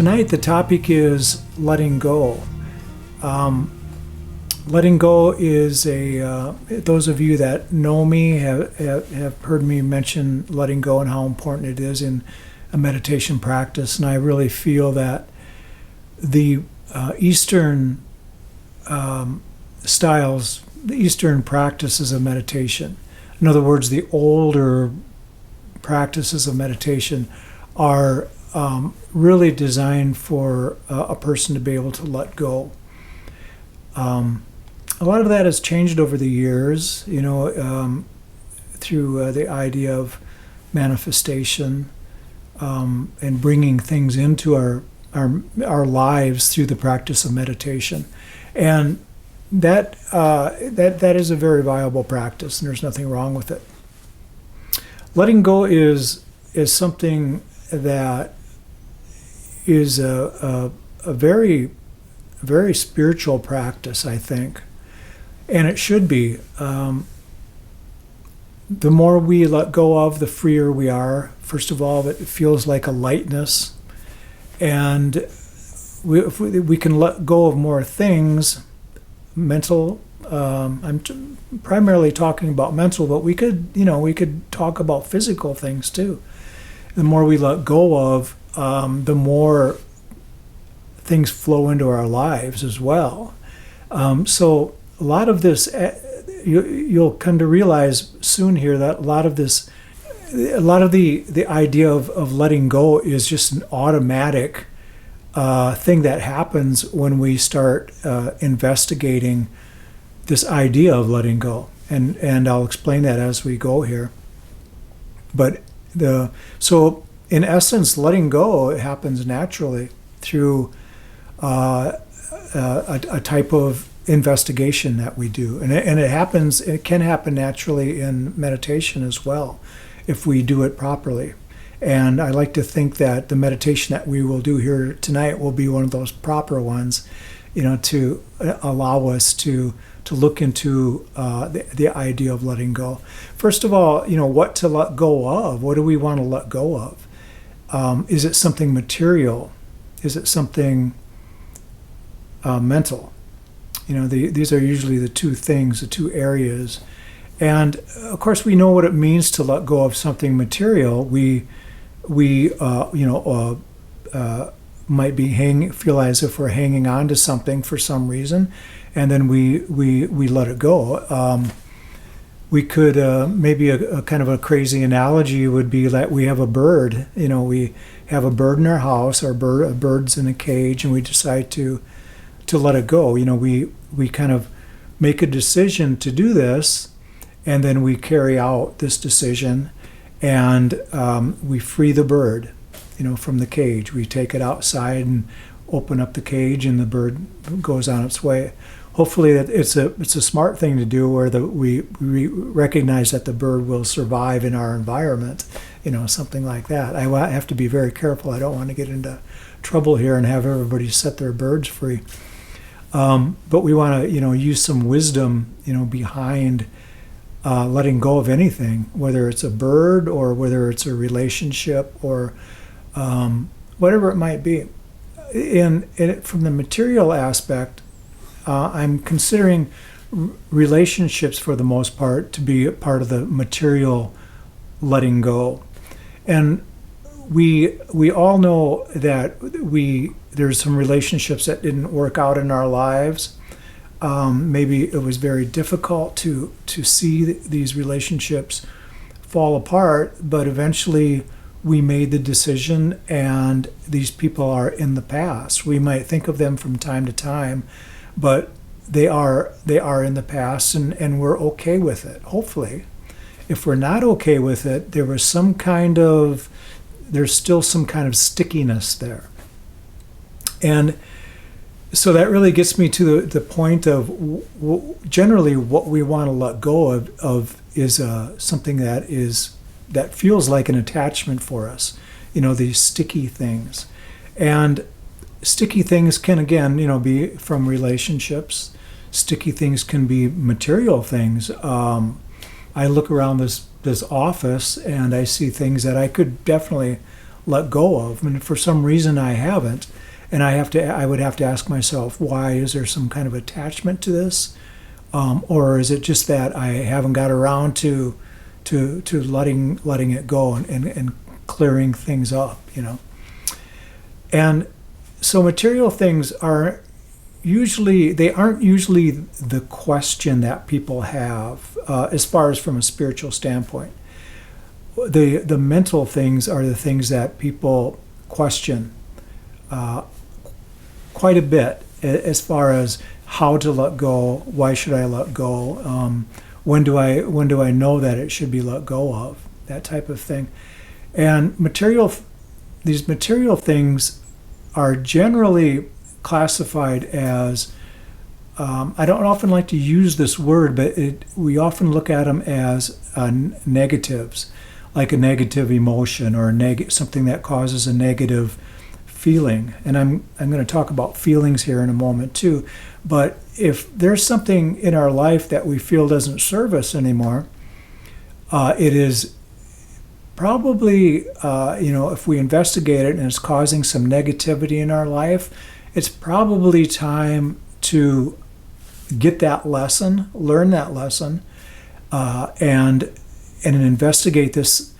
Tonight the topic is letting go. Letting go is those of you that know me have heard me mention letting go and how important it is in a meditation practice. And I really feel that the Eastern styles, the Eastern practices of meditation, in other words, the older practices of meditation are really designed for a person to be able to let go. A lot of that has changed over the years, through the idea of manifestation and bringing things into our lives through the practice of meditation, and that is a very viable practice, and there's nothing wrong with it. Letting go is something that is a very, very spiritual practice, I think, and it should be. The more we let go of, the freer we are. First of all, it feels like a lightness, and if we can let go of more things, mental. I'm primarily talking about mental, but we could talk about physical things too. The more we let go of, the more things flow into our lives as well. So a lot of this, you'll come to realize soon here that a lot of the idea of letting go is just an automatic thing that happens when we start investigating this idea of letting go, and I'll explain that as we go here. But so in essence, letting go, it happens naturally through a type of investigation that we do, and it can happen naturally in meditation as well if we do it properly. And I like to think that the meditation that we will do here tonight will be one of those proper ones, to allow us to look into the idea of letting go. First of all, what to let go of. What do we want to let go of? Is it something material? Is it something mental? These are usually the two things, the two areas. And of course, we know what it means to let go of something material. We might feel as if we're hanging on to something for some reason, and then we let it go. We could maybe a kind of a crazy analogy would be that we have a bird. We have a bird in our house, a bird's in a cage, and we decide to let it go. We kind of make a decision to do this, and then we carry out this decision, and we free the bird, from the cage. We take it outside and open up the cage, and the bird goes on its way. Hopefully, that it's a smart thing to do, where we recognize that the bird will survive in our environment, something like that. I have to be very careful. I don't want to get into trouble here and have everybody set their birds free. But we want to, use some wisdom, behind letting go of anything, whether it's a bird or whether it's a relationship or whatever it might be. And from the material aspect, I'm considering relationships for the most part to be a part of the material letting go. And we all know that there's some relationships that didn't work out in our lives. Maybe it was very difficult to see these relationships fall apart, but eventually we made the decision, and these people are in the past. We might think of them from time to time, but they are in the past, and we're okay with it, hopefully. If we're not okay with it, there's still some kind of stickiness there. And so that really gets me to the point of generally what we want to let go of is something that feels like an attachment for us, these sticky things. And sticky things can, again, be from relationships. Sticky things can be material things. I look around this office and I see things that I could definitely let go of. And for some reason I haven't. And I would have to ask myself, why? Is there some kind of attachment to this? Or is it just that I haven't got around to letting it go and clearing things up, And so material things aren't usually the question that people have as far as from a spiritual standpoint. The mental things are the things that people question quite a bit as far as how to let go, why should I let go, when do I know that it should be let go of, that type of thing. And these material things are generally classified as, I don't often like to use this word, but we often look at them as negatives, like a negative emotion or something that causes a negative feeling. And I'm going to talk about feelings here in a moment too. But if there's something in our life that we feel doesn't serve us anymore, it is probably, if we investigate it and it's causing some negativity in our life, it's probably time to get that lesson, learn that lesson, and investigate this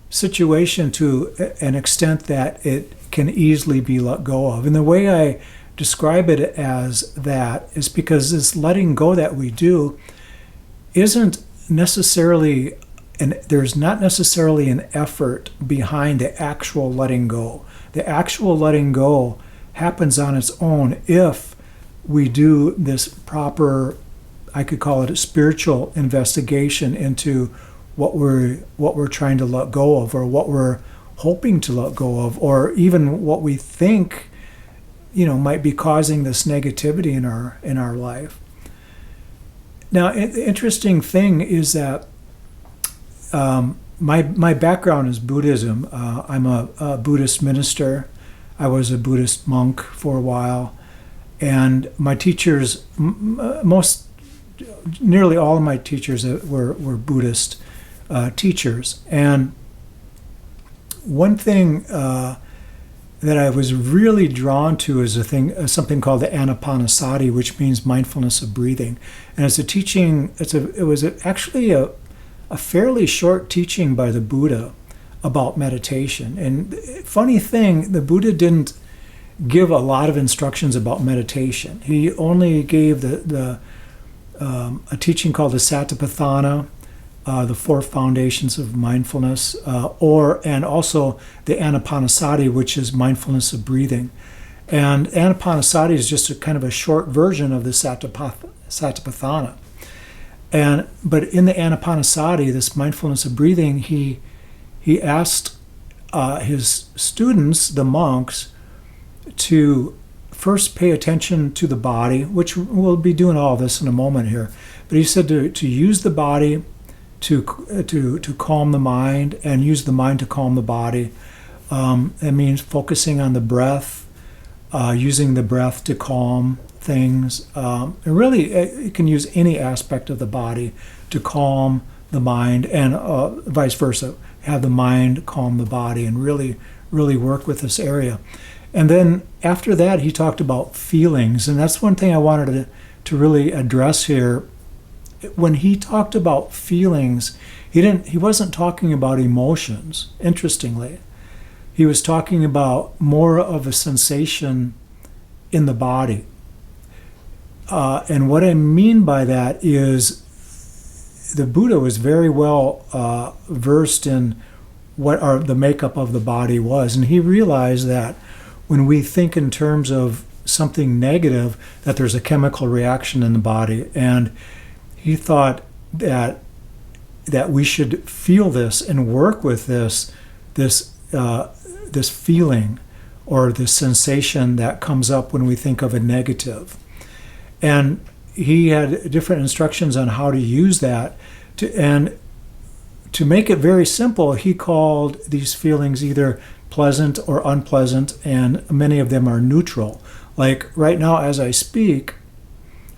situation to an extent that it can easily be let go of. And the way I describe it as that is because this letting go that we do isn't necessarily, and there's not necessarily an effort behind the actual letting go. The actual letting go happens on its own if we do this proper, I could call it a spiritual investigation into what we're trying to let go of, or what we're hoping to let go of, or even what we think might be causing this negativity in our life. Now, the interesting thing is that my background is Buddhism. I'm a Buddhist minister. I was a Buddhist monk for a while, and my teachers, nearly all of my teachers were Buddhist teachers. And one thing that I was really drawn to is something called the Anapanasati, which means mindfulness of breathing. And it's a teaching. It was actually a fairly short teaching by the Buddha about meditation. And funny thing, the Buddha didn't give a lot of instructions about meditation. He only gave a teaching called the Satipatthana, the four foundations of mindfulness, and also the Anapanasati, which is mindfulness of breathing. And Anapanasati is just a kind of a short version of the Satipatthana. But in the Anapanasati, this mindfulness of breathing, he asked his students, the monks, to first pay attention to the body, which we'll be doing all this in a moment here. But he said to use the body to calm the mind, and use the mind to calm the body. That means focusing on the breath, using the breath to calm things. And really, you can use any aspect of the body to calm the mind, and vice versa. Have the mind calm the body, and really, really work with this area. And then after that, he talked about feelings, and that's one thing I wanted to really address here. When he talked about feelings, he wasn't talking about emotions, interestingly. He was talking about more of a sensation in the body. And what I mean by that is the Buddha was very well versed in what the makeup of the body was. And he realized that when we think in terms of something negative, that there's a chemical reaction in the body. And he thought that we should feel this and work with this feeling or this sensation that comes up when we think of a negative. And he had different instructions on how to use that. And to make it very simple, he called these feelings either pleasant or unpleasant, and many of them are neutral. Like right now as I speak,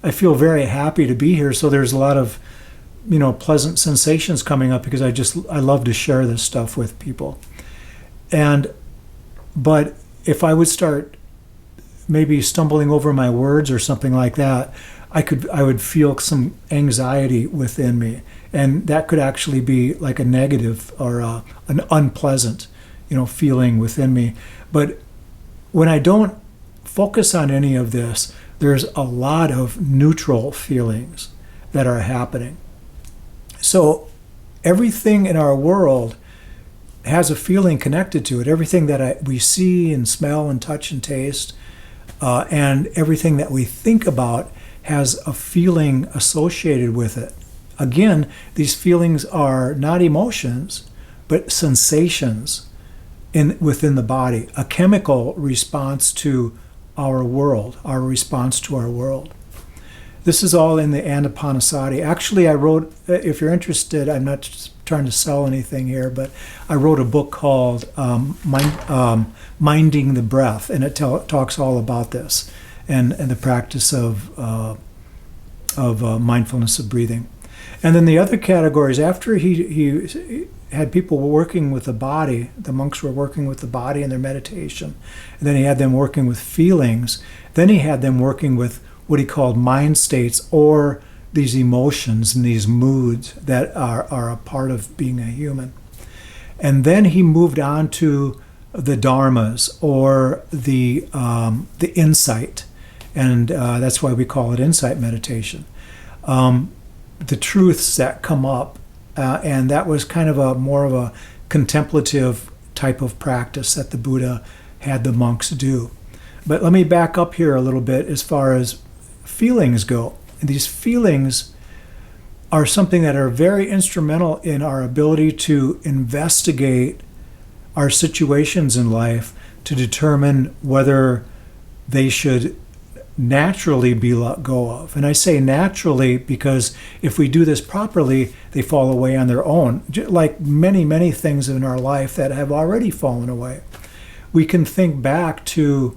I feel very happy to be here, so there's a lot of pleasant sensations coming up because I love to share this stuff with people. And But if I would start maybe stumbling over my words or something like that, I would feel some anxiety within me, and that could actually be like a negative or an unpleasant, feeling within me. But when I don't focus on any of this, there's a lot of neutral feelings that are happening. So everything in our world has a feeling connected to it. Everything that we see and smell and touch and taste, and everything that we think about has a feeling associated with it. Again, these feelings are not emotions, but sensations within the body, a chemical response to our world, our response to our world. This is all in the Anapanasati. Actually, I wrote, if you're interested, I'm not trying to sell anything here, but I wrote a book called Minding the Breath, and it talks all about this and the practice of mindfulness of breathing. And then the other categories, after he had people working with the body, the monks were working with the body in their meditation, and then he had them working with feelings, then he had them working with what he called mind states, or these emotions and these moods that are a part of being a human. And then he moved on to the dharmas, or the insight, and that's why we call it insight meditation. The truths that come up, and that was kind of more of a contemplative type of practice that the Buddha had the monks do. But let me back up here a little bit as far as feelings go. And these feelings are something that are very instrumental in our ability to investigate our situations in life to determine whether they should naturally be let go of. And I say naturally because if we do this properly, they fall away on their own, like many, many things in our life that have already fallen away. We can think back to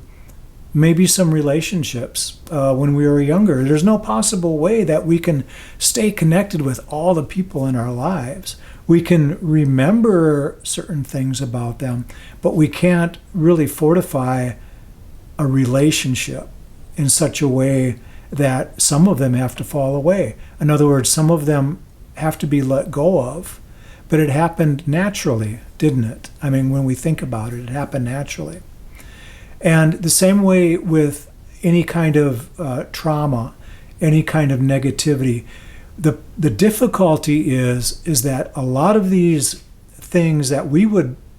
maybe some relationships when we were younger. There's no possible way that we can stay connected with all the people in our lives. We can remember certain things about them, but we can't really fortify a relationship in such a way that some of them have to fall away. In other words, some of them have to be let go of, but it happened naturally, didn't it? I mean, when we think about it, it happened naturally. And the same way with any kind of trauma, any kind of negativity, the difficulty is that a lot of these things that we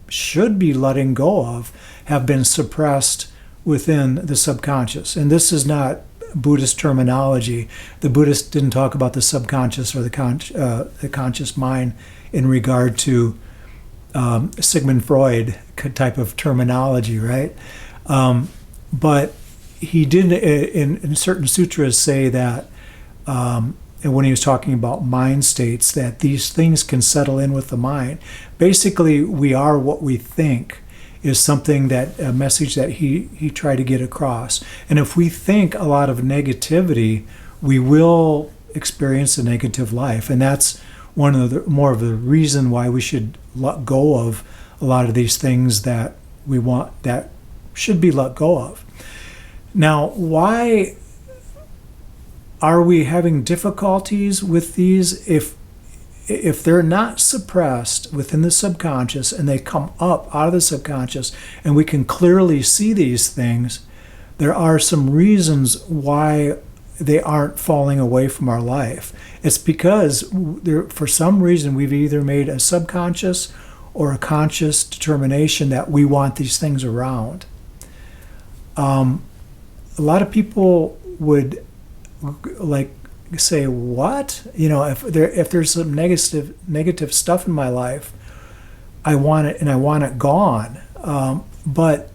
should be letting go of have been suppressed within the subconscious. And this is not Buddhist terminology. The Buddhists didn't talk about the subconscious or the conscious mind in regard to Sigmund Freud type of terminology, right? But he did in certain sutras say that, and when he was talking about mind states, that these things can settle in with the mind. Basically, we are what we think is something that, a message that he tried to get across. And if we think a lot of negativity, we will experience a negative life. And that's one of the more of the reason why we should let go of a lot of these things that we want, that should be let go of. Now, why are we having difficulties with these? If they're not suppressed within the subconscious and they come up out of the subconscious and we can clearly see these things, there are some reasons why they aren't falling away from our life. It's because for some reason we've either made a subconscious or a conscious determination that we want these things around. A lot of people would say, what? If there's some negative stuff in my life, I want it, and I want it gone. But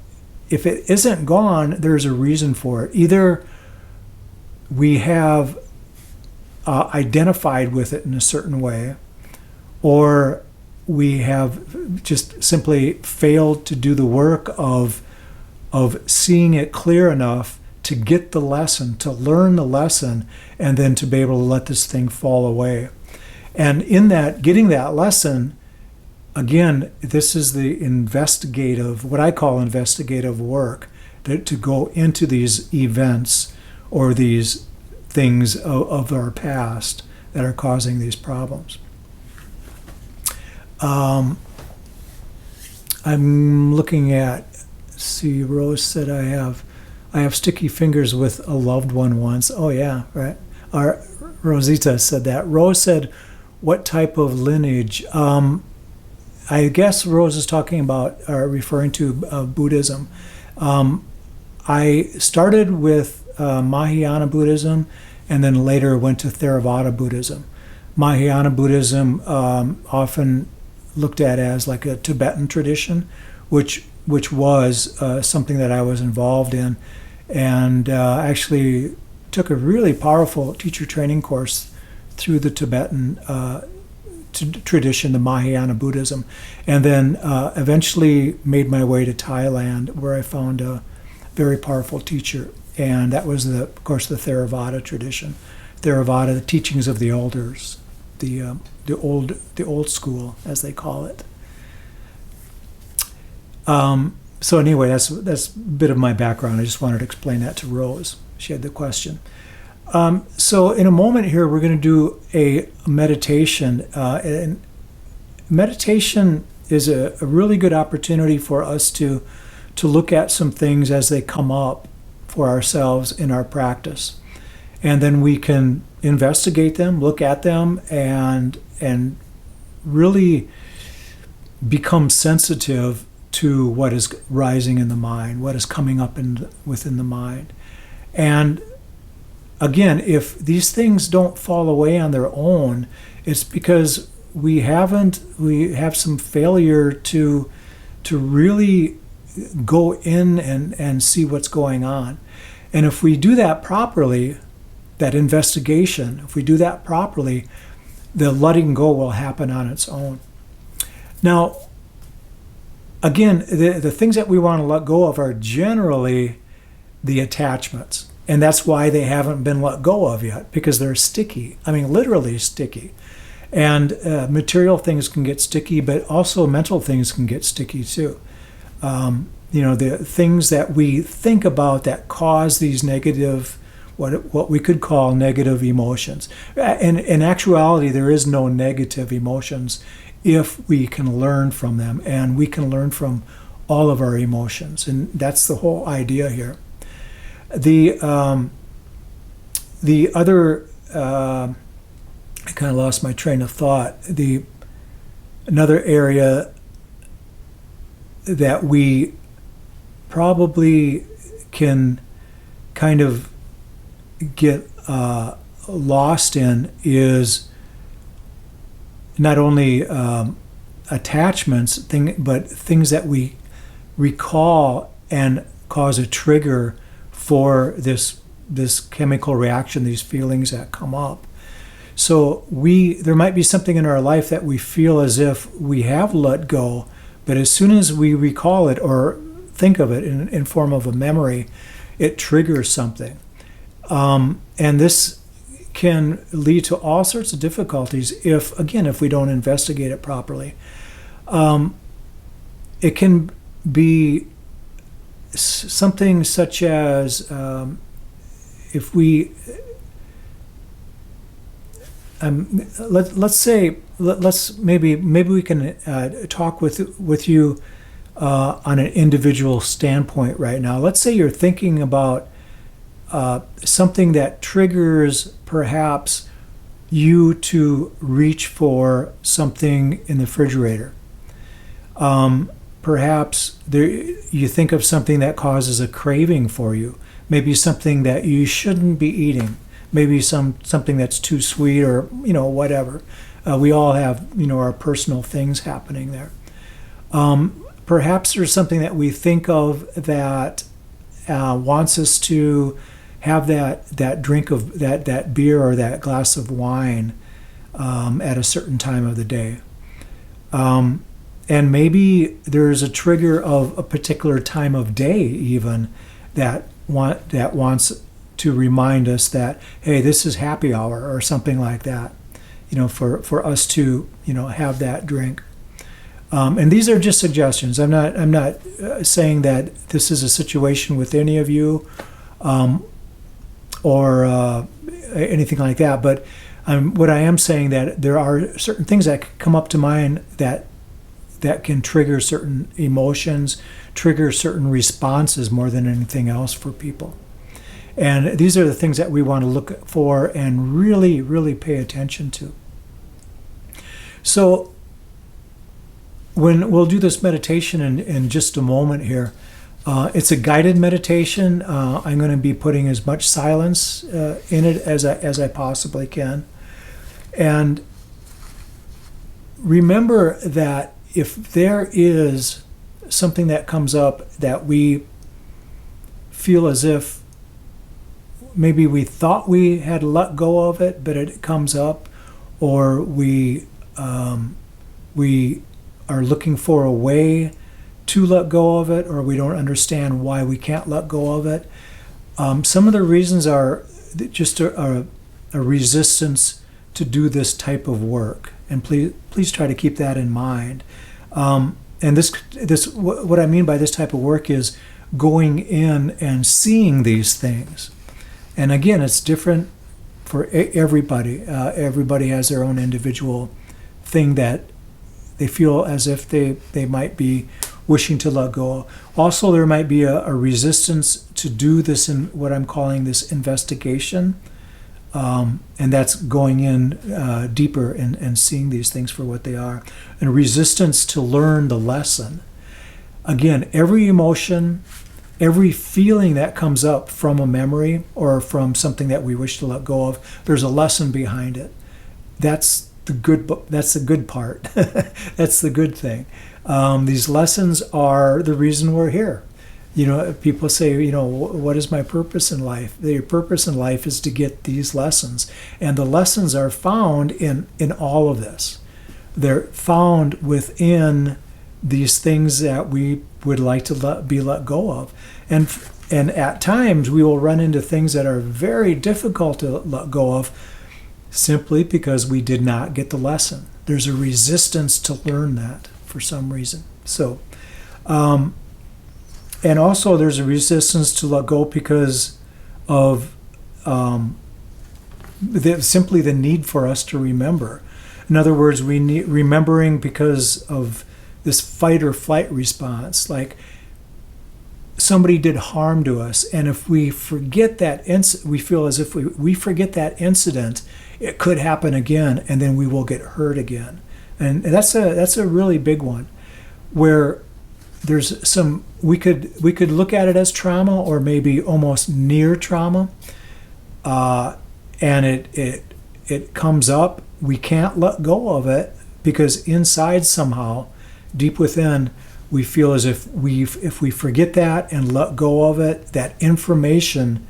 if it isn't gone, there's a reason for it. Either we have identified with it in a certain way, or we have just simply failed to do the work of seeing it clear enough to get the lesson, to learn the lesson, and then to be able to let this thing fall away. And in that, getting that lesson, again, this is the investigative, what I call investigative work, to go into these events or these things of our past that are causing these problems. I'm looking at, see, Rose said I have sticky fingers with a loved one once. Oh yeah, right. Rosita said that. Rose said, what type of lineage? I guess Rose is talking about, referring to Buddhism. I started with Mahayana Buddhism and then later went to Theravada Buddhism. Mahayana Buddhism, often looked at as like a Tibetan tradition, which was something that I was involved in, and actually took a really powerful teacher training course through the Tibetan tradition, the Mahayana Buddhism, and then eventually made my way to Thailand, where I found a very powerful teacher, and that was, of course, the Theravada tradition. Theravada, the teachings of the elders, the old school, as they call it. So anyway, that's a bit of my background. I just wanted to explain that to Rose. She had the question. So in a moment here, we're going to do a meditation. And meditation is a really good opportunity for us to look at some things as they come up for ourselves in our practice. And then we can investigate them, look at them, and really become sensitive to what is rising in the mind, what is coming up within the mind. And again, if these things don't fall away on their own, it's because we have some failure to really go in and see what's going on. And if we do that properly, that investigation, if we do that properly, the letting go will happen on its own. Now, again, the things that we want to let go of are generally the attachments. And that's why they haven't been let go of yet, because they're sticky. I mean, literally sticky. And material things can get sticky, but also mental things can get sticky too. The things that we think about that cause these negative, what we could call negative emotions. In actuality, there is no negative emotions if we can learn from them, and we can learn from all of our emotions, and that's the whole idea here. The other, I kind of lost my train of thought. Another area that we probably can kind of get lost in is not only attachments, but things that we recall and cause a trigger for this chemical reaction, these feelings that come up. So there might be something in our life that we feel as if we have let go, but as soon as we recall it or think of it in form of a memory, it triggers something. And this can lead to all sorts of difficulties if we don't investigate it properly. It can be something such as if we maybe we can talk with you on an individual standpoint right now. Let's say you're thinking about something that triggers perhaps you to reach for something in the refrigerator. Perhaps you think of something that causes a craving for you. Maybe something that you shouldn't be eating. Maybe something that's too sweet, or whatever. We all have our personal things happening there. Perhaps there's something that we think of that wants us to have that drink of that beer or that glass of wine at a certain time of the day. And maybe there's a trigger of a particular time of day even that wants to remind us that, hey, this is happy hour or something like that, for us to have that drink. And these are just suggestions. I'm not saying that this is a situation with any of you, or anything like that. But what I am saying that there are certain things that come up to mind that can trigger certain emotions, trigger certain responses more than anything else for people. And these are the things that we want to look for and really, really pay attention to. So when we'll do this meditation in just a moment here, it's a guided meditation. I'm going to be putting as much silence in it as I possibly can. And remember that if there is something that comes up that we feel as if maybe we thought we had let go of it, but it comes up, or we are looking for a way to let go of it, or we don't understand why we can't let go of it. Some of the reasons are just a resistance to do this type of work, and please try to keep that in mind. And what I mean by this type of work is going in and seeing these things. And again, it's different for everybody. Everybody has their own individual thing that they feel as if they might be wishing to let go. Also, there might be a resistance to do this in what I'm calling this investigation. And that's going in deeper and seeing these things for what they are. And resistance to learn the lesson. Again, every emotion, every feeling that comes up from a memory or from something that we wish to let go of, there's a lesson behind it. That's the good part. That's the good thing. These lessons are the reason we're here. People say, what is my purpose in life? Your purpose in life is to get these lessons. And the lessons are found in all of this. They're found within these things that we would like to be let go of. And at times we will run into things that are very difficult to let go of simply because we did not get the lesson. There's a resistance to learn that for some reason. So, and also there's a resistance to let go because of simply the need for us to remember. In other words, we need remembering because of this fight or flight response. Like somebody did harm to us, and if we forget that we feel as if we forget that incident, it could happen again, and then we will get hurt again. And that's a really big one, where there's some we could look at it as trauma or maybe almost near trauma, and it comes up. We can't let go of it because inside somehow, deep within, we feel as if if we forget that and let go of it, that information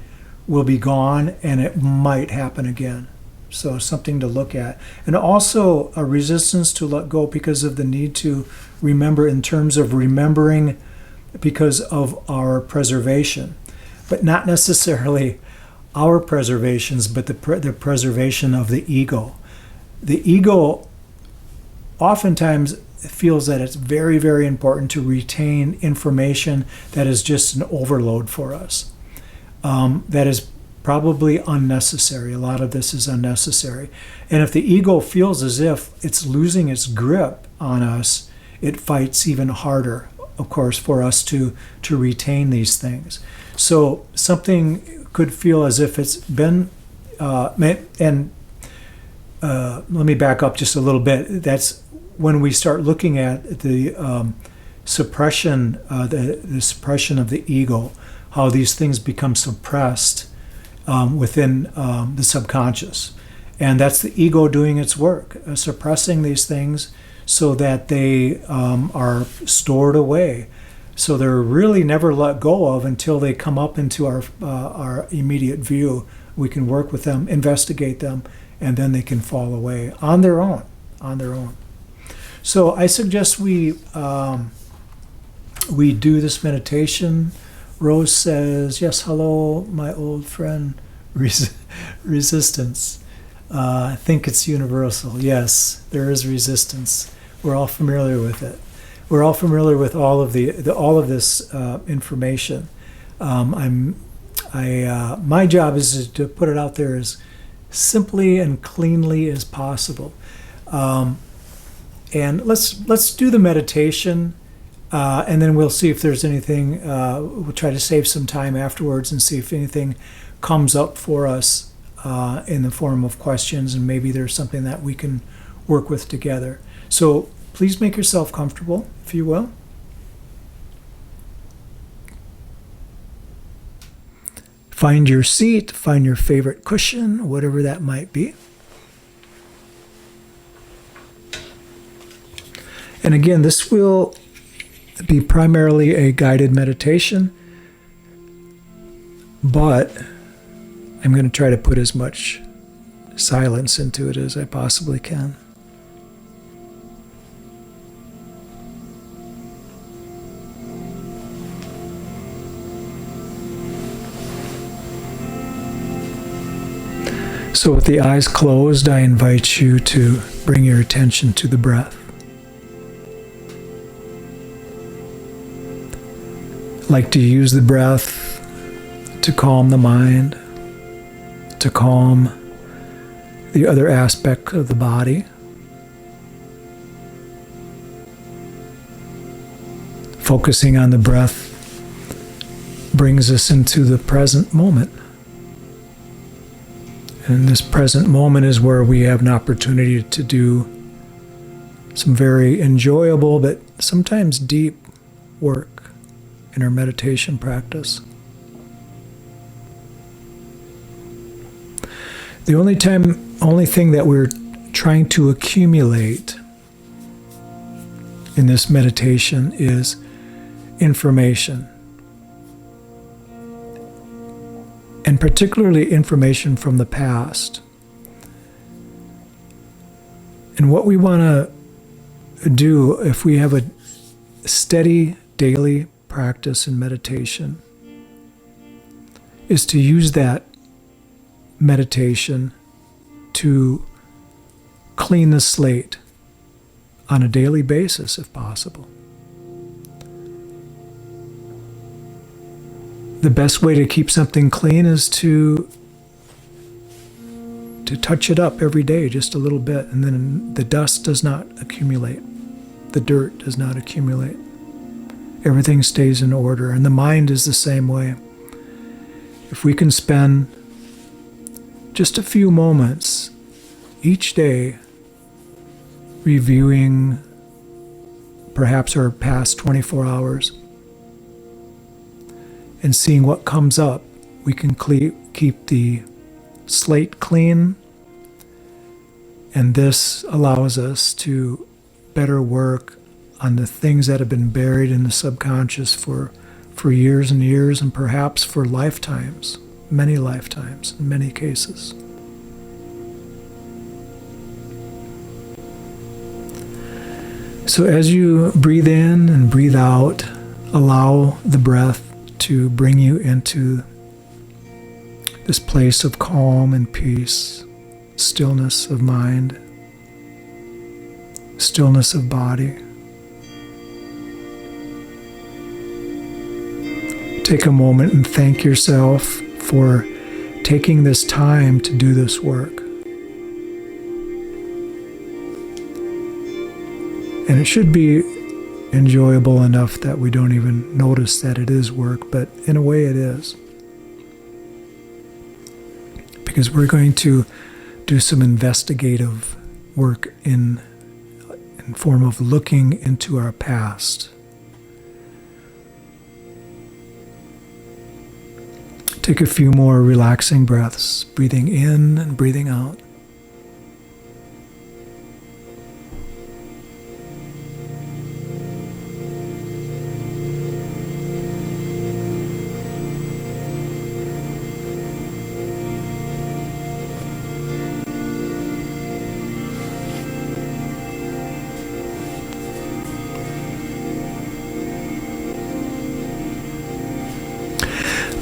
will be gone and it might happen again. So something to look at. And also a resistance to let go because of the need to remember in terms of remembering because of our preservation, but not necessarily our preservations, but the preservation of the ego. The ego oftentimes feels that it's very, very important to retain information that is just an overload for us. That is probably unnecessary. A lot of this is unnecessary. And if the ego feels as if it's losing its grip on us, it fights even harder, of course, for us to retain these things. So something could feel as if it's been, let me back up just a little bit. That's when we start looking at the suppression, the suppression of the ego, how these things become suppressed within the subconscious. And that's the ego doing its work, suppressing these things so that they are stored away. So they're really never let go of until they come up into our immediate view. We can work with them, investigate them, and then they can fall away on their own. So I suggest we do this meditation. Rose says, yes, hello, my old friend, resistance. I think it's universal. Yes, there is resistance. We're all familiar with it. we're all familiar with all of all of this information. My job is to put it out there as simply and cleanly as possible. And let's do the meditation, and then we'll see if there's anything. We'll try to save some time afterwards and see if anything comes up for us in the form of questions, and maybe there's something that we can work with together. So please make yourself comfortable, if you will. Find your seat, find your favorite cushion, whatever that might be. And again, this will be primarily a guided meditation, but I'm going to try to put as much silence into it as I possibly can. So with the eyes closed, I invite you to bring your attention to the breath. I like to use the breath to calm the mind, to calm the other aspect of the body. Focusing on the breath brings us into the present moment. And this present moment is where we have an opportunity to do some very enjoyable but sometimes deep work in our meditation practice. The only thing that we're trying to accumulate in this meditation is information. And particularly information from the past. And what we want to do, if we have a steady daily practice in meditation, is to use that meditation to clean the slate on a daily basis, if possible. The best way to keep something clean is to touch it up every day just a little bit, and then the dust does not accumulate. The dirt does not accumulate. Everything stays in order, and the mind is the same way. If we can spend just a few moments each day reviewing perhaps our past 24 hours and seeing what comes up, we can keep the slate clean, and this allows us to better work on the things that have been buried in the subconscious for years and years, and perhaps for lifetimes, many lifetimes in many cases. So as you breathe in and breathe out, allow the breath to bring you into this place of calm and peace, stillness of mind, stillness of body. Take a moment and thank yourself for taking this time to do this work. And it should be enjoyable enough that we don't even notice that it is work, but in a way it is. Because we're going to do some investigative work in form of looking into our past. Take a few more relaxing breaths, breathing in and breathing out.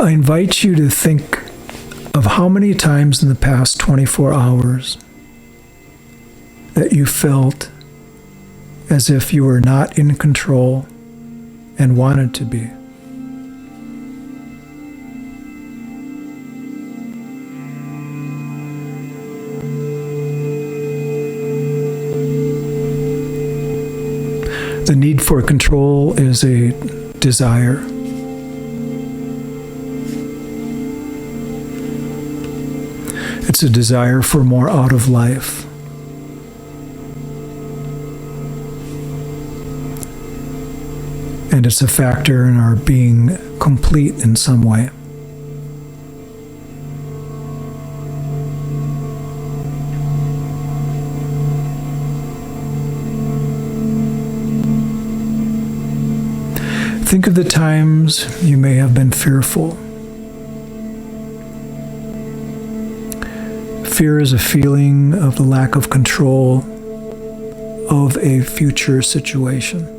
I invite you to think of how many times in the past 24 hours that you felt as if you were not in control and wanted to be. The need for control is a desire. It's a desire for more out of life. And it's a factor in our being complete in some way. Think of the times you may have been fearful. Fear is a feeling of the lack of control of a future situation.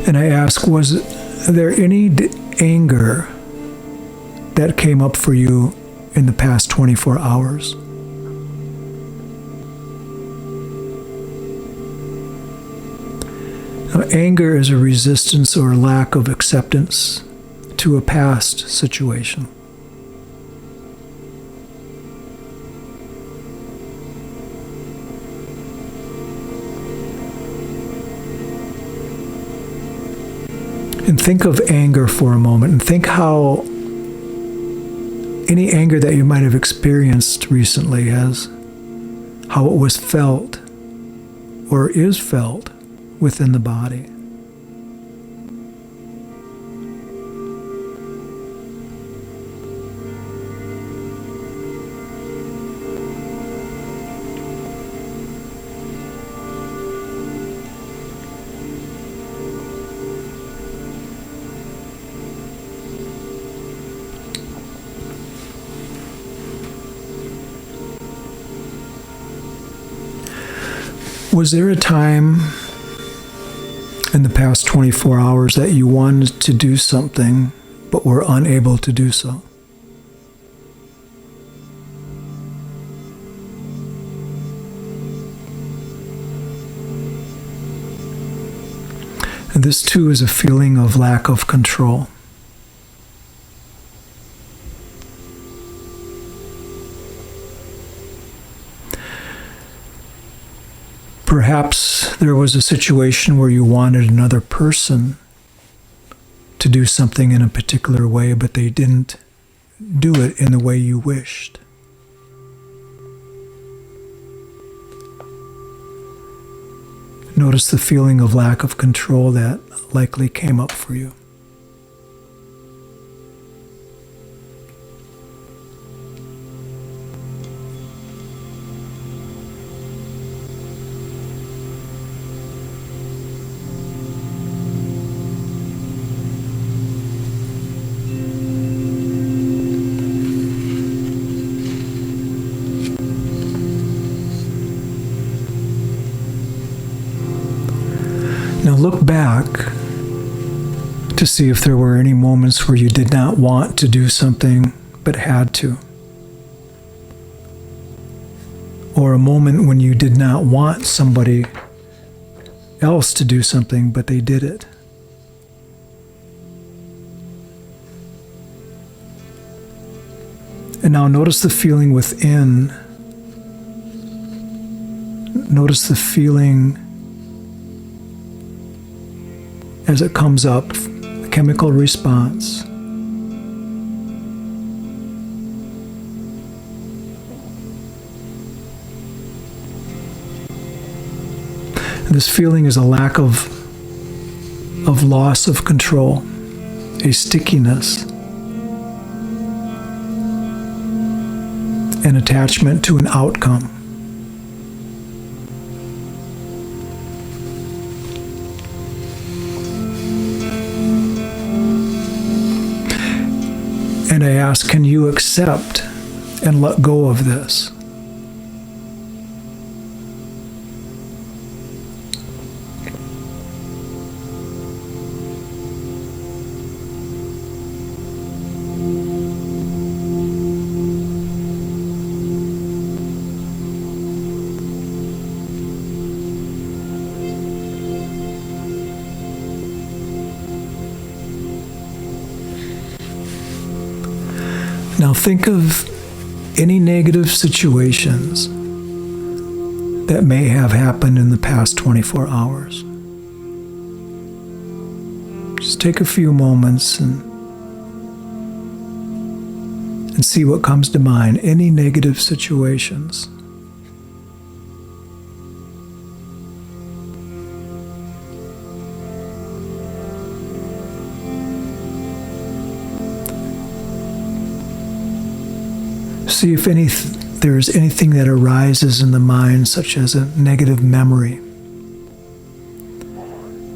And I ask, was there any anger that came up for you in the past 24 hours? Now, anger is a resistance or lack of acceptance to a past situation. And think of anger for a moment, and think how any anger that you might have experienced recently how it was felt or is felt within the body. Was there a time in the past 24 hours that you wanted to do something but were unable to do so? And this too is a feeling of lack of control. Perhaps there was a situation where you wanted another person to do something in a particular way, but they didn't do it in the way you wished. Notice the feeling of lack of control that likely came up for you. Now look back to see if there were any moments where you did not want to do something but had to. Or a moment when you did not want somebody else to do something but they did it. And now notice the feeling within. Notice the feeling as it comes up, the chemical response. And this feeling is a lack of loss of control, a stickiness, an attachment to an outcome. And I ask, can you accept and let go of this? Now think of any negative situations that may have happened in the past 24 hours. Just take a few moments and see what comes to mind. Any negative situations. See if there's anything that arises in the mind, such as a negative memory.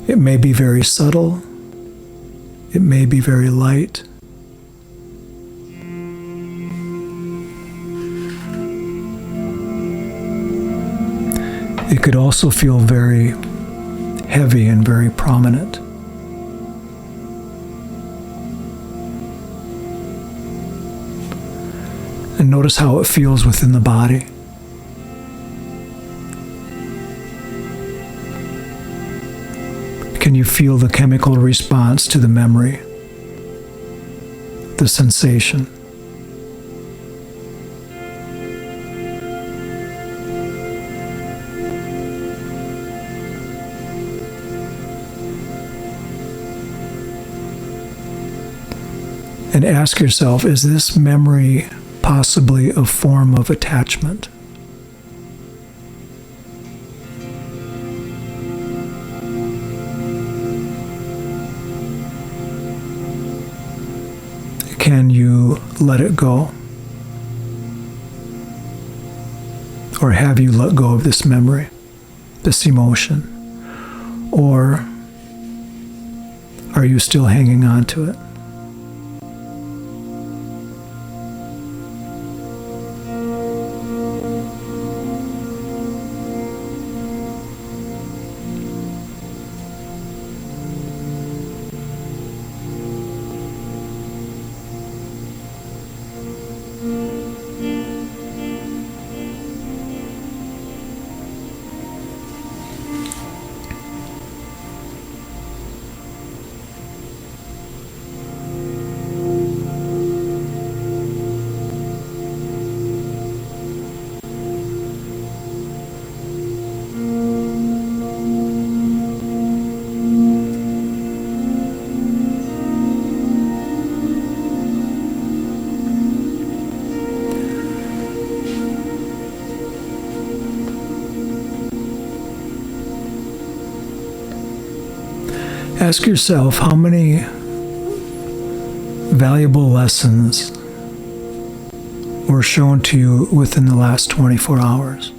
It may be very subtle. It may be very light. It could also feel very heavy and very prominent. And notice how it feels within the body. Can you feel the chemical response to the memory, the sensation? And ask yourself, is this memory possibly a form of attachment? Can you let it go? Or have you let go of this memory, this emotion? Or are you still hanging on to it? Ask yourself, how many valuable lessons were shown to you within the last 24 hours?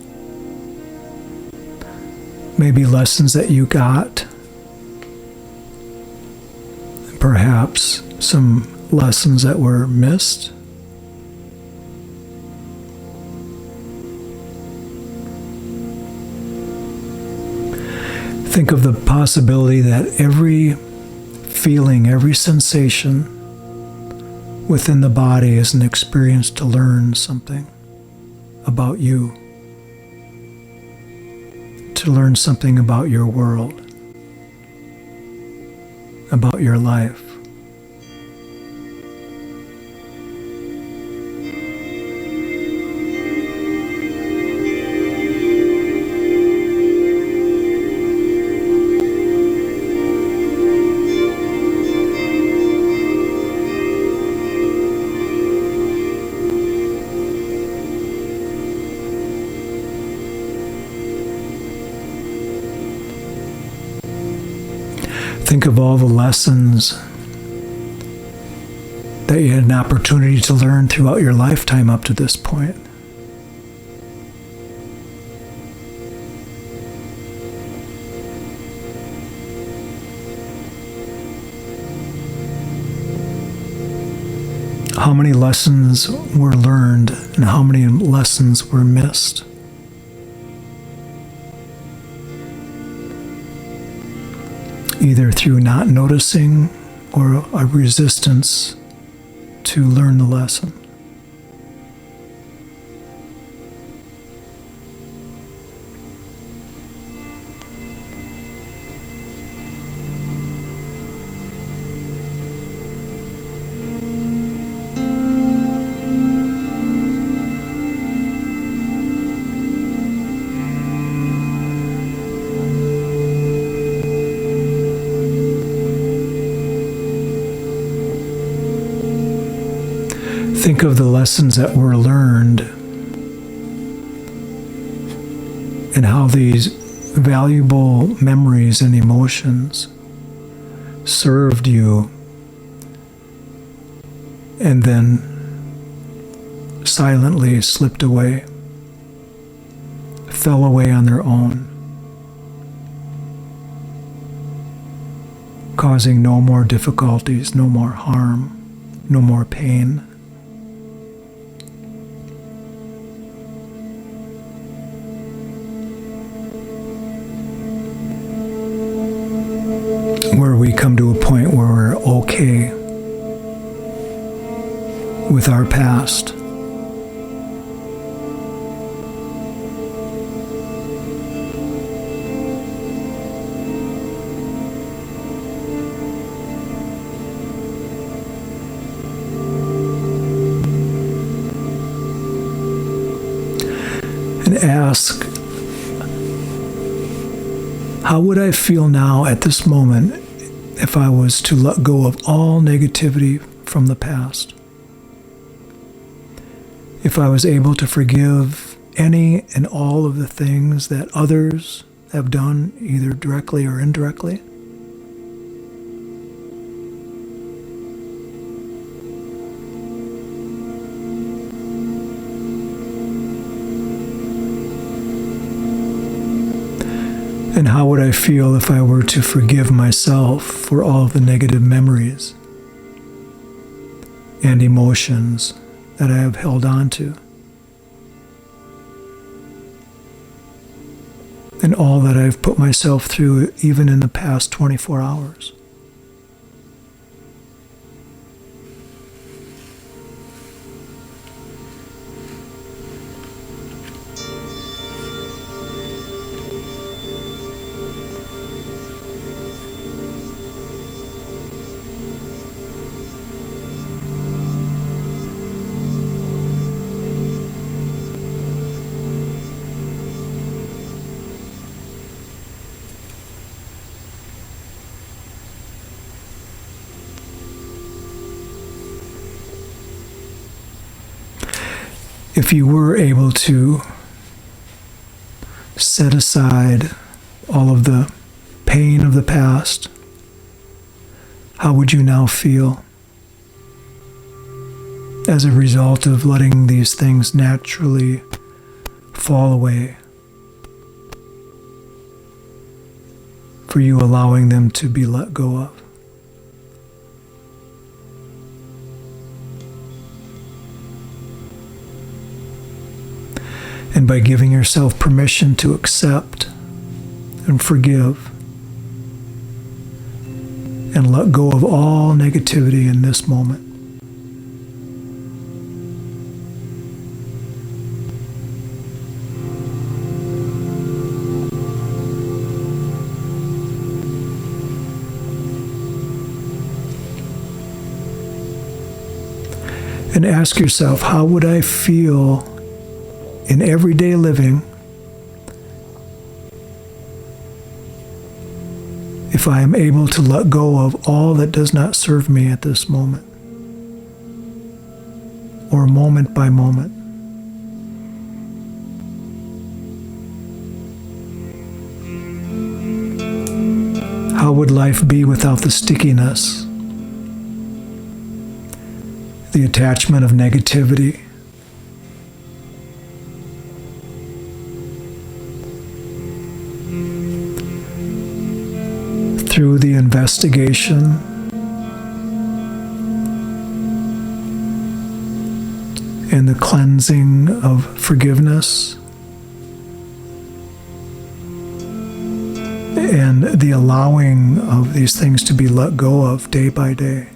Maybe lessons that you got, perhaps some lessons that were missed. Think of the possibility that every feeling, every sensation within the body is an experience to learn something about you, to learn something about your world, about your life. Think of all the lessons that you had an opportunity to learn throughout your lifetime up to this point. How many lessons were learned and how many lessons were missed? Either through not noticing or a resistance to learn the lesson. think of the lessons that were learned and how these valuable memories and emotions served you and then silently slipped away, fell away on their own, causing no more difficulties, no more harm, no more pain. Where we come to a point where we're okay with our past. And ask, how would I feel now at this moment if I was to let go of all negativity from the past? If I was able to forgive any and all of the things that others have done, either directly or indirectly? And how would I feel if I were to forgive myself for all of the negative memories and emotions that I have held on to, and all that I've put myself through even in the past 24 hours? If you were able to set aside all of the pain of the past, how would you now feel as a result of letting these things naturally fall away, for you allowing them to be let go of? And by giving yourself permission to accept and forgive and let go of all negativity in this moment. And ask yourself, how would I feel in everyday living if I am able to let go of all that does not serve me at this moment, or moment by moment? How would life be without the stickiness, the attachment of negativity? Through the investigation and the cleansing of forgiveness and the allowing of these things to be let go of day by day.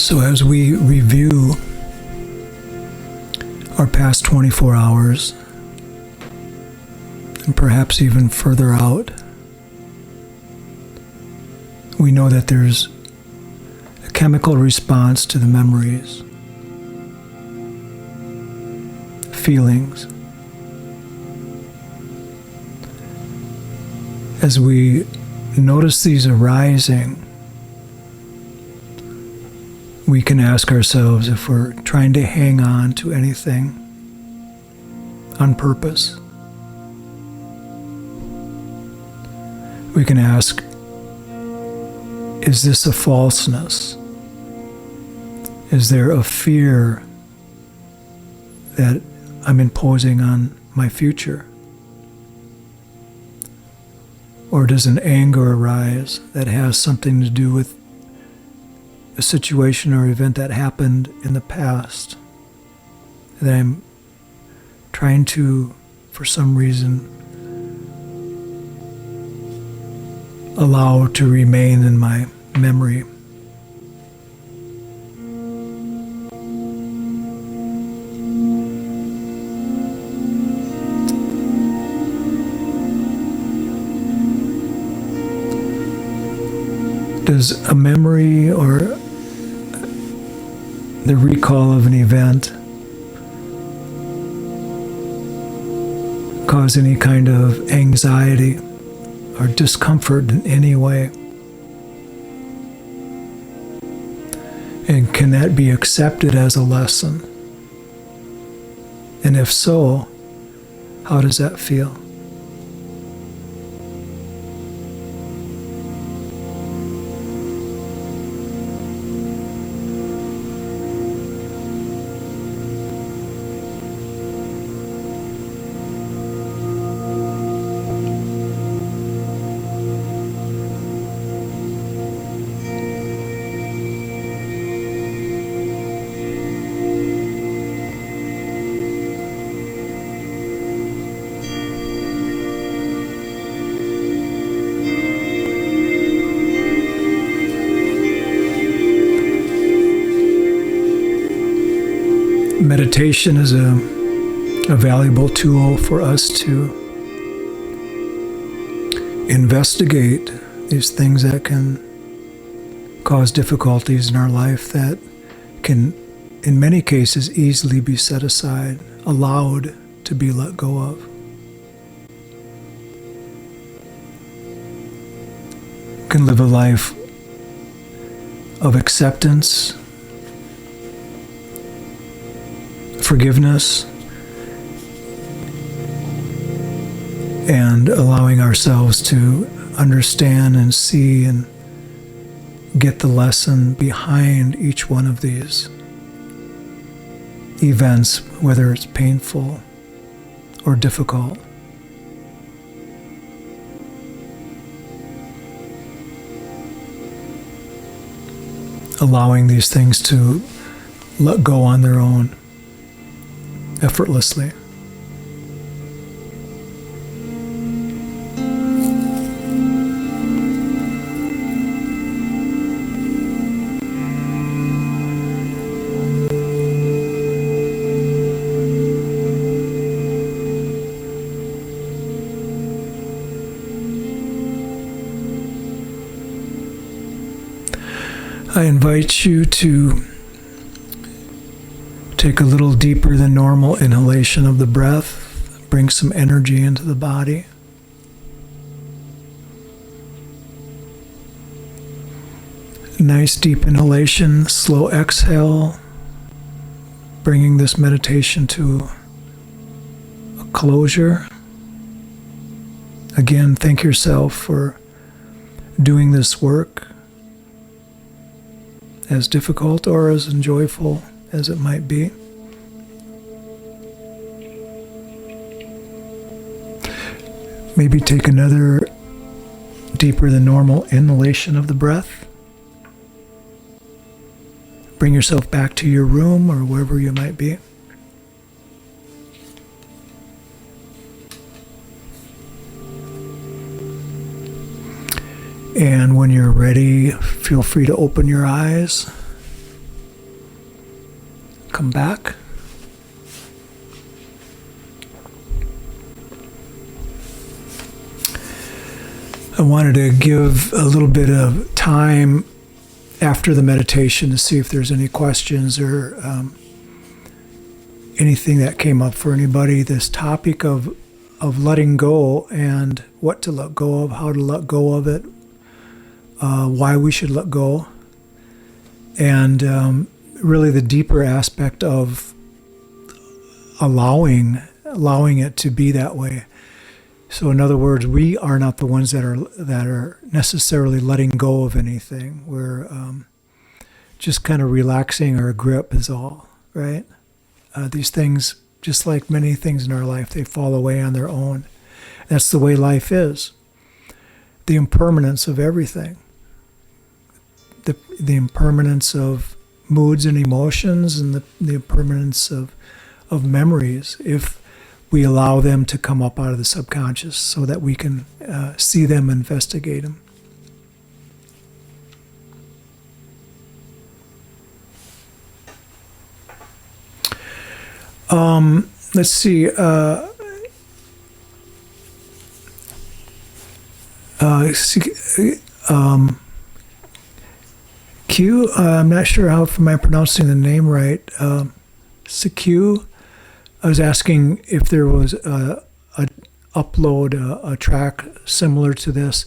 So as we review our past 24 hours, and perhaps even further out, we know that there's a chemical response to the memories, feelings. As we notice these arising, we can ask ourselves if we're trying to hang on to anything on purpose. We can ask, is this a falseness? Is there a fear that I'm imposing on my future? Or does an anger arise that has something to do with a situation or event that happened in the past that I'm trying to, for some reason, allow to remain in my memory? Does a memory or the recall of an event cause any kind of anxiety or discomfort in any way? And can that be accepted as a lesson? And if so, how does that feel? Meditation is a valuable tool for us to investigate these things that can cause difficulties in our life that can, in many cases, easily be set aside, allowed to be let go of. You can live a life of acceptance, forgiveness, and allowing ourselves to understand and see and get the lesson behind each one of these events, whether it's painful or difficult. Allowing these things to let go on their own, effortlessly. I invite you to take a little deeper than normal inhalation of the breath. Bring some energy into the body. Nice deep inhalation, slow exhale, bringing this meditation to a closure. Again, thank yourself for doing this work, as difficult or as enjoyable as it might be. Maybe take another deeper than normal inhalation of the breath. Bring yourself back to your room or wherever you might be. And when you're ready, feel free to open your eyes. come back. I wanted to give a little bit of time after the meditation to see if there's any questions or anything that came up for anybody. This topic of letting go and what to let go of, how to let go of it, why we should let go, and really the deeper aspect of allowing it to be that way. So in other words, we are not the ones that are necessarily letting go of anything. We're just kind of relaxing our grip is all, right? These things, just like many things in our life, they fall away on their own. That's the way life is. The impermanence of everything. The impermanence of moods and emotions, and the impermanence of memories, if we allow them to come up out of the subconscious so that we can see them, investigate them. Let's see. Q, I'm not sure how am I pronouncing the name right. CQ. I was asking if there was a track similar to this.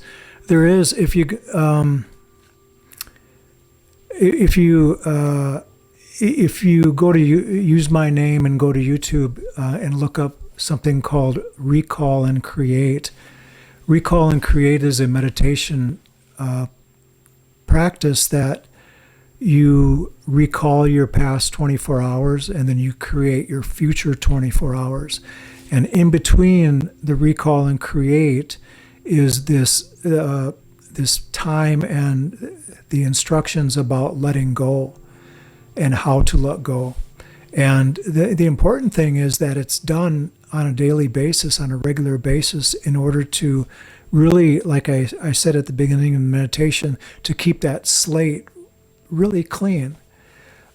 There is. If you go to use my name and go to YouTube and look up something called Recall and Create. Recall and Create is a meditation practice that you recall your past 24 hours and then you create your future 24 hours. And in between the recall and create is this time and the instructions about letting go and how to let go. And the important thing is that it's done on a daily basis, on a regular basis, in order to really, like I said at the beginning of meditation, to keep that slate really clean.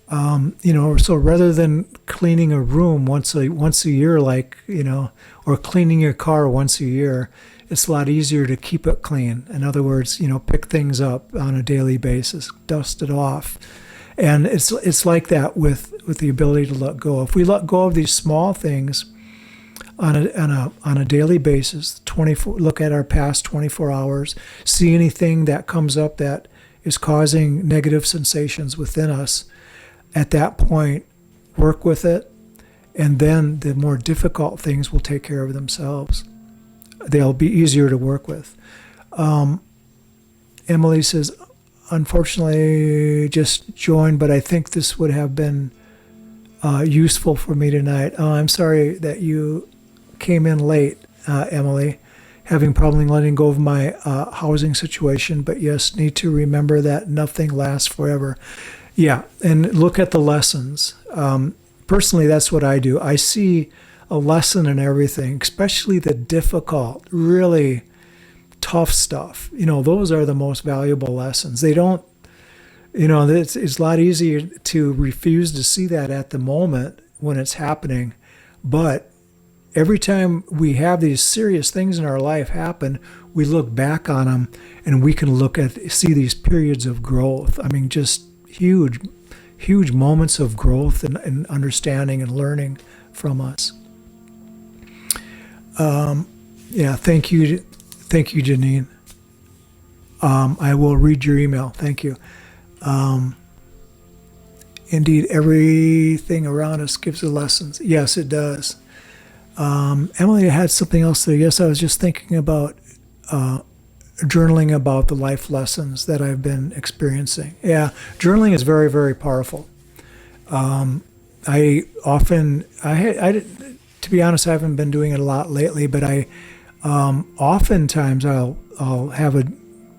So rather than cleaning a room once a year, or cleaning your car once a year, it's a lot easier to keep it clean. In other words, pick things up on a daily basis, dust it off. And it's like that with the ability to let go. If we let go of these small things on a daily basis, look at our past 24 hours, see anything that comes up that is causing negative sensations within us, at that point, work with it, and then the more difficult things will take care of themselves. They'll be easier to work with. Emily says, unfortunately, just joined, but I think this would have been useful for me tonight. Oh, I'm sorry that you came in late, Emily. Having problem letting go of my housing situation, but yes, need to remember that nothing lasts forever. Yeah, and look at the lessons. Personally, that's what I do. I see a lesson in everything, especially the difficult, really tough stuff. Those are the most valuable lessons. They don't, it's a lot easier to refuse to see that at the moment when it's happening, but every time we have these serious things in our life happen, we look back on them and we can see these periods of growth. I mean, just huge moments of growth and understanding and learning from us. Thank you, Janine. I will read your email. Thank you. Indeed, everything around us gives us lessons. Yes, it does. Emily had something else there. Yes, I was just thinking about journaling about the life lessons that I've been experiencing. Yeah, journaling is very, very powerful. To be honest, I haven't been doing it a lot lately, but oftentimes I'll have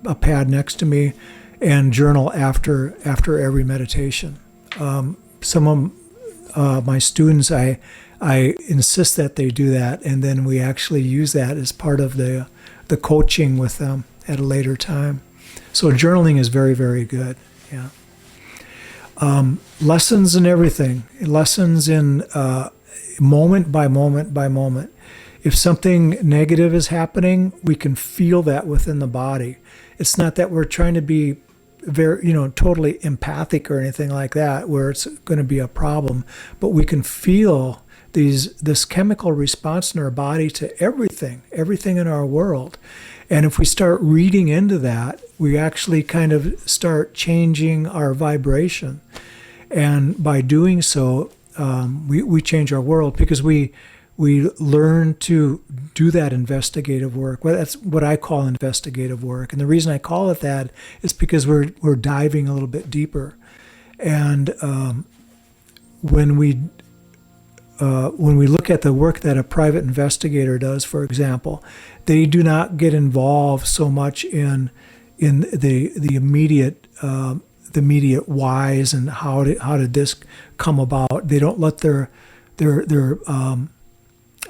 a pad next to me and journal after every meditation. Some of my students, I insist that they do that, and then we actually use that as part of the coaching with them at a later time. So journaling is very, very good. Yeah. Lessons in everything, lessons in moment by moment by moment. If something negative is happening, we can feel that within the body. It's not that we're trying to be very, totally empathic or anything like that, where it's going to be a problem, but we can feel this chemical response in our body to everything in our world. And if we start reading into that, we actually kind of start changing our vibration. And by doing so, we change our world, because we learn to do that investigative work. Well, that's what I call investigative work. And the reason I call it that is because we're diving a little bit deeper. And when we look at the work that a private investigator does, for example, they do not get involved so much in the immediate whys and how did this come about. They don't let their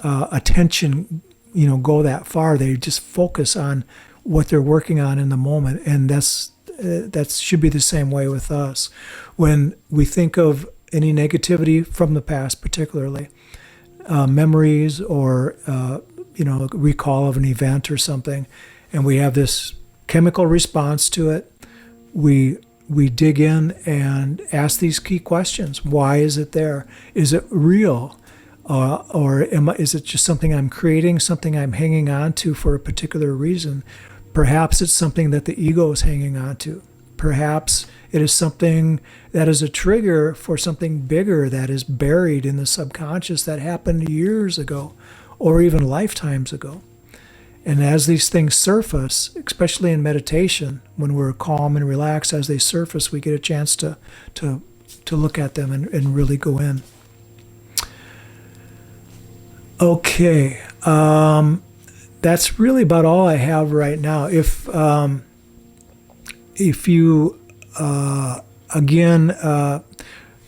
attention, go that far. They just focus on what they're working on in the moment, and that should be the same way with us. When we think of any negativity from the past, particularly memories or recall of an event or something, and we have this chemical response to it, we dig in and ask these key questions. Why is it there? Is it real? Or is it just something I'm creating, something I'm hanging on to for a particular reason? Perhaps it's something that the ego is hanging on to. Perhaps it is something that is a trigger for something bigger that is buried in the subconscious that happened years ago or even lifetimes ago. And as these things surface, especially in meditation, when we're calm and relaxed, as they surface, we get a chance to look at them and really go in. Okay, that's really about all I have right now. If you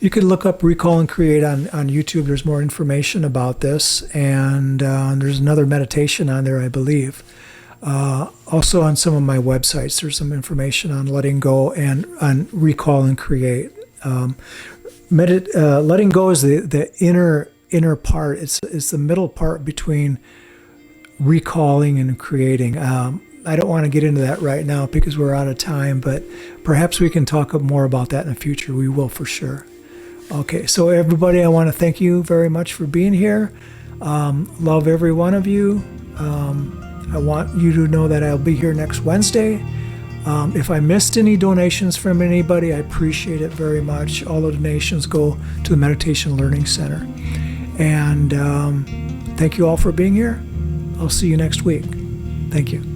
you could look up Recall and Create on YouTube. There's more information about this, and there's another meditation on there, I believe. Also on some of my websites, there's some information on letting go and on Recall and Create. Letting go is the inner part. It's the middle part between recalling and creating. I don't want to get into that right now because we're out of time, but perhaps we can talk more about that in the future. We will for sure. Okay, so everybody, I want to thank you very much for being here. Love every one of you. I want you to know that I'll be here next Wednesday. If I missed any donations from anybody, I appreciate it very much. All the donations go to the Meditation Learning Center. And thank you all for being here. I'll see you next week. Thank you.